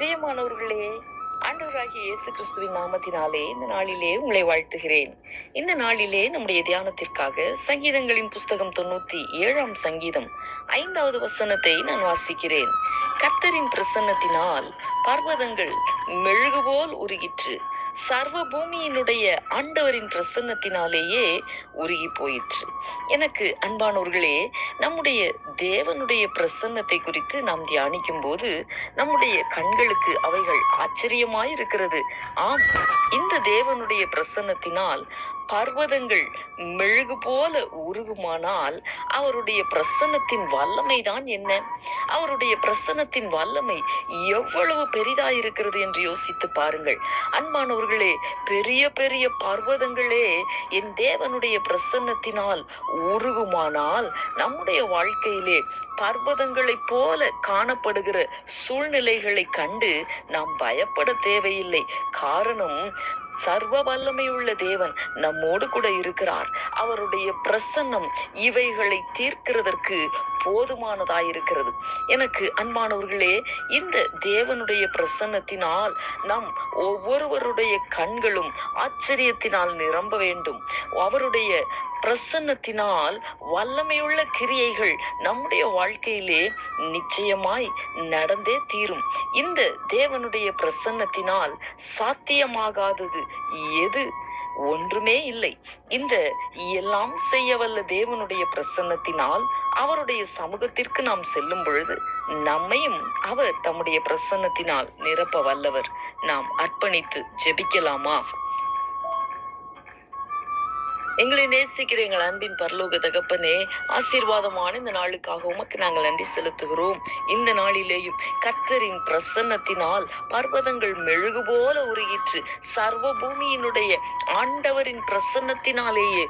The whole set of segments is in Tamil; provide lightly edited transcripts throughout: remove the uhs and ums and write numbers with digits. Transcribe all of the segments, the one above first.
பிரியமானவர்களே, ஆண்டவராகிய இயேசு கிறிஸ்துவின் நாமத்தினாலே இந்த நாளிலே உங்களை வாழ்த்துகிறேன். இந்த நாளிலே நம்முடைய தியானத்திற்காக சங்கீதங்களின் புஸ்தகம் 97ஆம் சங்கீதம் 5வது வசனத்தை நான் வாசிக்கிறேன். கர்த்தரின் பிரசன்னத்தினால் பர்வதங்கள் மெழுகுபோல் உருகிற்று, சர்வ பூமியினுடைய ஆண்டவரின் பிரசன்னத்தினாலேயே உருகி போயிற்று. எனக்கு அன்பானவர்களே, நம்முடைய தேவனுடைய பிரசன்னத்தை குறித்து நாம் தியானிக்கும் போது நம்முடைய கண்களுக்கு அவைகள் ஆச்சரியமாய் இருக்கிறது. ஆம், இந்த தேவனுடைய பிரசன்னத்தினால் பர்வதங்கள் மெழுகு போல உருகுமானால் அவருடைய பிரசன்னத்தின் வல்லமை தான் என்ன? அவருடைய பிரசன்னத்தின் வல்லமை எவ்வளவு பெரிதாயிருக்கிறது என்று யோசித்து பாருங்கள். அன்பானவர்களே, பெரிய பெரிய பர்வதங்களே என் தேவனுடைய பிரசன்னத்தினால் உருகுமானால் நம்முடைய வாழ்க்கையிலே பர்வதங்களைப் போல காணப்படுகிற சூழ்நிலைகளை கண்டு நாம் பயப்பட தேவையில்லை. காரணம், சர்வ வல்லமையுள்ள தேவன் நம்மோடு கூட இருக்கிறார். அவருடைய பிரசன்னம் இவைகளை தீர்க்கிறதற்கு போதுமானதாயிருக்கிறது. எனக்கு அன்பானவர்களே, இந்த தேவனுடைய பிரசன்னத்தினால் நம் ஒவ்வொருவருடைய கண்களும் ஆச்சரியத்தினால் நிரம்ப வேண்டும். அவருடைய பிரசன்னத்தினால் வல்லமையுள்ள கிரியைகள் நம்முடைய வாழ்க்கையிலே நிச்சயமாய் நடந்தே தீரும். இந்த தேவனுடைய பிரசன்னத்தினால் சாத்தியமாகாதது எது? ஒன்றுமே இல்லை. இந்த எல்லாம் செய்ய வல்ல தேவனுடைய பிரசன்னத்தினால் அவருடைய சமூகத்திற்கு நாம் செல்லும் பொழுது நம்மையும் அவர் தம்முடைய பிரசன்னத்தினால் நிரப்ப வல்லவர். நாம் அர்ப்பணித்து ஜெபிக்கலாமா? எங்களை நேசிக்கிற எங்கள் அன்பின் பரலோக தகப்பனே, ஆசீர்வாதமான இந்த நாளுக்காக உமக்கு நாங்கள் நன்றி செலுத்துகிறோம். இந்த நாளிலேயும் கர்த்தரின் பிரசன்னத்தினால் பர்வதங்கள் மெழுகு போல உருகிற்று, சர்வ பூமியினுடைய ஆண்டவரின் பிரசன்னத்தினாலேயே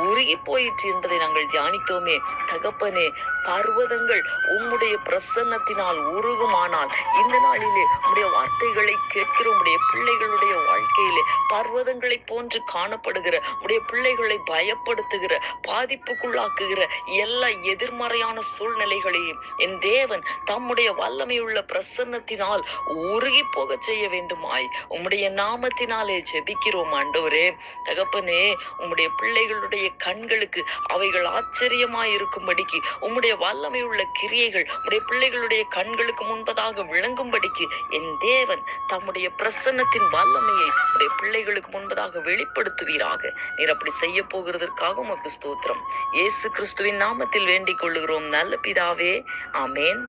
உருகி போயிற்று என்பதை நாங்கள் தியானித்தோமே. தகப்பனே, பர்வதங்கள் உம்முடைய பிரசன்னத்தினால் உருகுமானால் இந்த நாளிலே உம்முடைய வார்த்தைகளை கேட்கிற உம்முடைய பிள்ளைகளுடைய வாழ்க்கையிலே பர்வதங்களை போன்று காணப்படுகிற உம்முடைய பிள்ளைகளை பயப்படுத்துகிற, பாதிப்புக்குள்ளாக்குகிற எல்லா எதிர்மறையான சூழ்நிலைகளையும் என் தேவன் தம்முடைய வல்லமையுள்ள பிரசன்னத்தினால் உருகி போக செய்ய வேண்டுமாய் உம்முடைய நாமத்தினாலே ஜெபிக்கிறோம் ஆண்டவரே. தகப்பனே, உம்முடைய பிள்ளைகளுடைய கண்களுக்கு அவைகள் ஆச்சரியமாய் இருக்கும்படிக்கு உம்முடைய வல்லமையுள்ள கிரியைகள் உம்முடைய பிள்ளைகளுடைய கண்களுக்கு முன்பதாக விளங்கும்படிக்கு என் தேவன் தம்முடைய பிரசன்னத்தின் வல்லமையை உடைய பிள்ளைகளுக்கு முன்பதாக வெளிப்படுத்துவீராக. நீர் அப்படி செய்ய போகிறதற்காக உமக்கு ஸ்தோத்திரம். இயேசு கிறிஸ்துவின் நாமத்தில் வேண்டிக் கொள்ளுகிறோம் நல்ல பிதாவே, ஆமேன்.